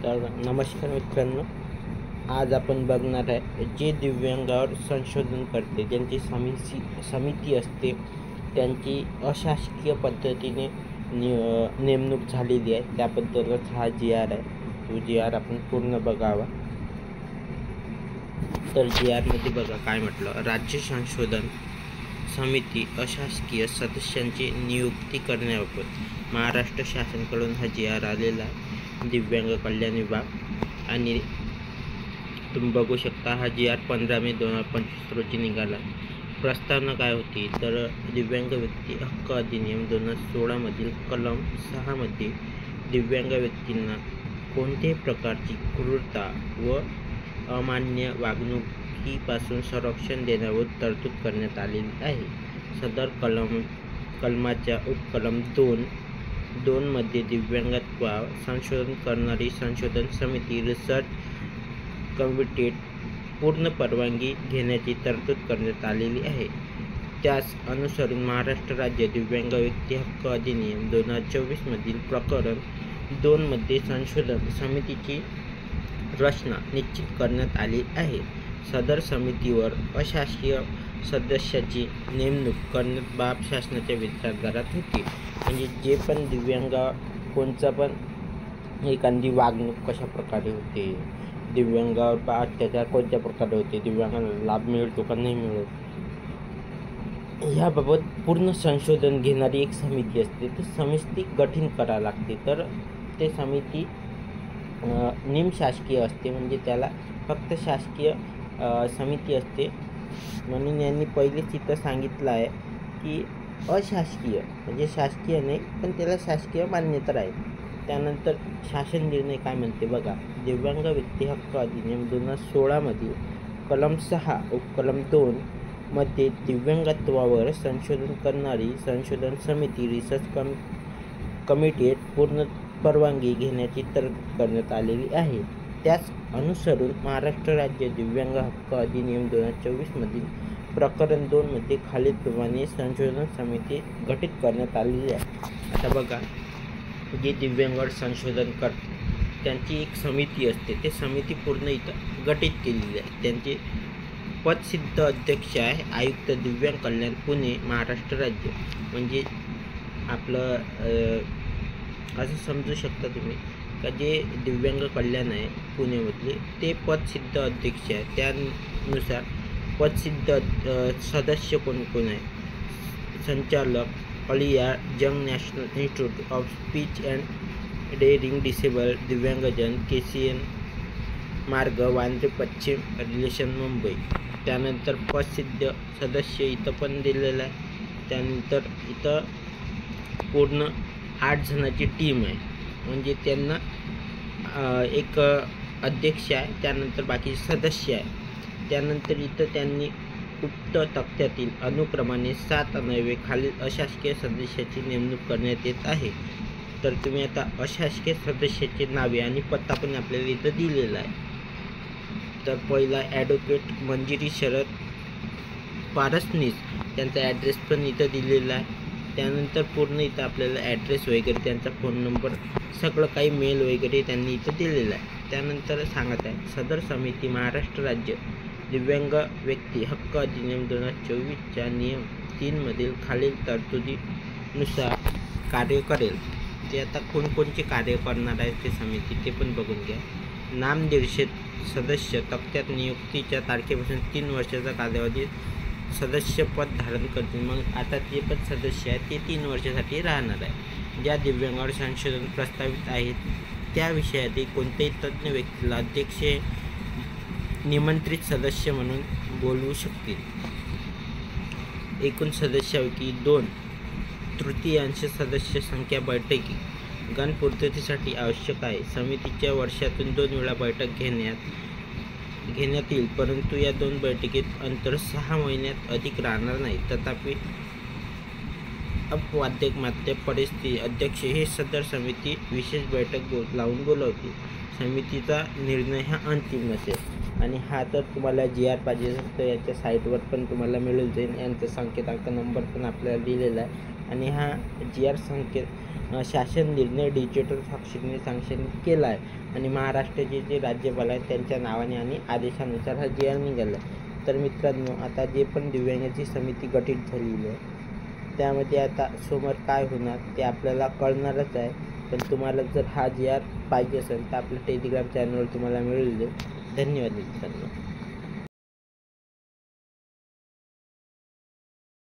तर नमस्कार मित्रांनो, आज आपण बघणार आहे जे दिव्यांगावर संशोधन करते, ज्यांची समिती असते, त्यांची अशासकीय पद्धतीने नेमणूक झालेली आहे, त्याबद्दलच हा GR आहे. तो GR आपण पूर्ण बघावा. तर GRमध्ये बघा काय म्हटलं. राज्य संशोधन समिती अशासकीय सदस्यांची नियुक्ती करण्याबाबत महाराष्ट्र शासनाकडून हा GR आलेला आहे. दिव्यांग कल्याण विभाग आणि तुम्ही बघू शकता हा GR 15 मे 2025 रोजी निघाला. प्रस्तावना काय होती तर दिव्यांग व्यक्ती हक्क अधिनियम 2016 मधील कलम 6 मध्ये दिव्यांग व्यक्तींना कोणत्याही प्रकारची क्रूरता व अमान्य वागणुकीपासून संरक्षण देण्यावर तरतूद करण्यात आलेली आहे. सदर कलमाच्या उपकलम 2 मध्ये दिव्यांगत्वावर संशोधन करणारी संशोधन समिती रिसर्च कमिटीत पूर्ण परवानगी घेण्याची तरतूद करण्यात आलेली आहे. त्यास अनुसरून महाराष्ट्र राज्य दिव्यांग व्यक्ती हक्क अधिनियम 2024 मधील प्रकरण 2 मध्ये संशोधन समितीची रचना निश्चित करण्यात आली आहे. सदर समितीवर अशासकीय सदस्याची नेमणूक करण्यात बाब शासनाच्या विचारधारात होती. म्हणजे जे पण दिव्यांग कोणचा पण एखादी वागणूक कशा प्रकारे होते, दिव्यांगावर अत्याचार कोणत्या प्रकारे होते, दिव्यांगांना लाभ मिळतो का नाही मिळत, ह्याबाबत पूर्ण संशोधन घेणारी एक समिती असते. ती समिती गठीत करावी लागते. तर ते समिती निमशासकीय असते, म्हणजे त्याला फक्त शासकीय समिती असते. म्हणून यांनी पहिलेच इथं सांगितलं आहे की अशासकीय, म्हणजे शासकीय नाही पण त्याला शासकीय मान्यता आहे. त्यानंतर शासन निर्णय काय म्हणते बघा. दिव्यांग व्यक्ती हक्क अधिनियम 2016 मध्ये कलम 6 उपकलम 2 मध्ये दिव्यांगत्वावर संशोधन करणारी संशोधन समिती रिसर्च कमिटीत पूर्ण परवानगी घेण्याची तरतूद करण्यात आलेली आहे. त्याच अनुसरून महाराष्ट्र राज्य दिव्यांग हक्क अधिनियम 2024 मधील प्रकरण 2 मध्ये खालीलप्रमाणे संशोधन समिती गठीत करण्यात आलेली आहे. आता बघा, जे दिव्यांगावर संशोधन त्यांची एक समिती असते. ते समिती पूर्ण इथं गठीत केलेली आहे. त्यांचे पदसिद्ध अध्यक्ष आहे आयुक्त दिव्यांग कल्याण पुणे महाराष्ट्र राज्य. म्हणजे आपलं असं समजू शकता तुम्ही का जे दिव्यांग कल्याण आहे पुणेमधले ते पदसिद्ध अध्यक्ष आहे. त्यानुसार पदसिद्ध सदस्य कोण कोण आहे. संचालक Aliya Jung national institute of speech and hearing disable Divyangjan KCN मार्ग वांद्रे पश्चिम रिलेशन मुंबई. त्यानंतर पदसिद्ध सदस्य इथं पण दिलेलं आहे. त्यानंतर इथं पूर्ण 8 जणांची टीम आहे. म्हणजे त्यांना एक अध्यक्ष आहे, त्यानंतर बाकी सदस्य आहे. त्यानंतर इथं त्यांनी उक्त तक्त्यातील अनुक्रमाने 7 अन्वये खालील अशासकीय सदस्याची नेमणूक करण्यात येत आहे. तर तुम्ही आता अशासकीय सदस्याची नावे आणि पत्ता पण आपल्याला इथं दिलेला आहे. तर पहिला ॲडव्होकेट मंजिरी शरद पारसनीस, त्यांचा ॲड्रेस पण इथं दिलेला आहे. त्यानंतर पूर्ण इथं आपल्याला ॲड्रेस वगैरे, त्यांचा फोन नंबर, सगळं काही मेल वगैरे त्यांनी इथं दिलेलं आहे. त्यानंतर सांगत आहे सदर समिती महाराष्ट्र राज्य दिव्यांग व्यक्ती हक्क अधिनियम 2024च्या नियम 3 मधील खालील तरतुदीनुसार कार्य करेल. ते आता कोणकोणचे कार्य करणार आहे ते समिती ते पण बघून घ्या. नामनिर्देशित सदस्य तक्त्यात नियुक्तीच्या तारखेपासून 3 वर्षाचा कालावधी सदस्यपद धारण करतील. मग आता जे पण सदस्य आहेत ते 3 वर्षासाठी राहणार आहे. ज्या दिव्यांगावर संशोधन प्रस्तावित आहेत त्या विषयातील कोणत्याही तज्ज्ञ व्यक्तीला अध्यक्ष निमंत्रित सदस्य म्हणून बोलवू शकतील. एकूण सदस्यापैकी 2/3 सदस्य संख्या बैठकी गणपूर्ततेसाठी आवश्यक आहे. समितीच्या वर्षातून 2 वेळा बैठक घेण्यात येईल, परंतु या 2 बैठकीत अंतर 6 महिन्यात अधिक राहणार नाही. तथापि अपवादात्मक परिस्थिती अध्यक्ष हे सदर समिती विशेष बैठक लावून बोलवतील. समितीचा निर्णय हा अंतिम नसेल. आणि हा तर तुम्हाला GR पाहिजे तर याच्या साईटवर पण तुम्हाला मिळून जाईल. यांचा संकेतांक नंबर पण आपल्याला दिलेला आहे. आणि हा जी आर शासन निर्णय डिजिटल स्वाक्षरीने सँक्शनित केला आहे आणि महाराष्ट्राचे जे राज्यपाल आहेत त्यांच्या नावाने आणि आदेशानुसार हा जी आर निघाला आहे. तर मित्रांनो, आता जे पण दिव्यांगाची समिती गठीत झालेली आहे त्यामध्ये आता समोर काय होणार ते आपल्याला कळणारच आहे. पण तुम्हाला जर हा जी आर पाहिजे असेल तर आपल्या टेलिग्राम चॅनलवर तुम्हाला मिळेल. धन्यवाद मित्रांनो.